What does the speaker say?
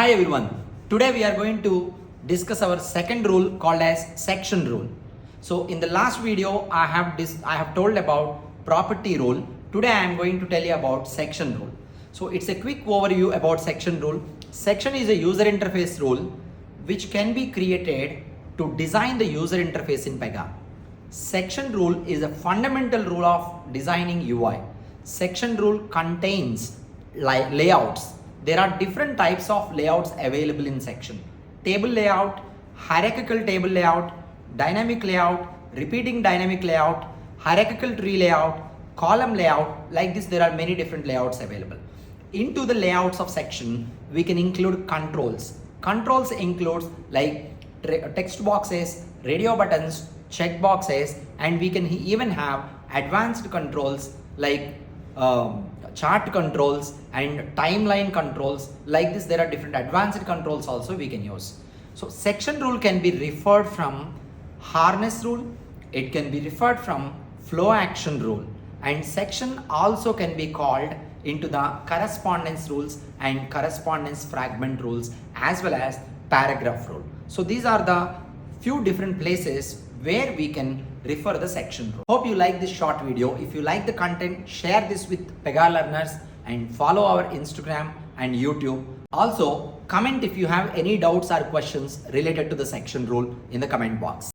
Hi everyone. Today we are going to discuss our second rule called as section rule. So in the last video I have told about property rule. Today I am going to tell you about section rule. So it's a quick overview about section rule. Section is a user interface rule which can be created to design the user interface in Pega. Section rule is a fundamental rule of designing UI. Section rule contains layouts. There are different types of layouts available in section. Table layout, hierarchical table layout, dynamic layout, repeating dynamic layout, hierarchical tree layout, column layout. Like this, there are many different layouts available. Into the layouts of section, we can include controls. Controls includes like text boxes, radio buttons, check boxes, and we can even have advanced controls like chart controls and timeline controls. Like this, there are different advanced controls also we can use. So section rule can be referred from harness rule, it can be referred from flow action rule, and section also can be called into the correspondence rules and correspondence fragment rules as well as paragraph rule. So these are the few different places where we can refer the section rule. Hope you like this short video. If you like the content, share this with Pega learners and follow our Instagram and YouTube. Also, comment if you have any doubts or questions related to the section rule in the comment box.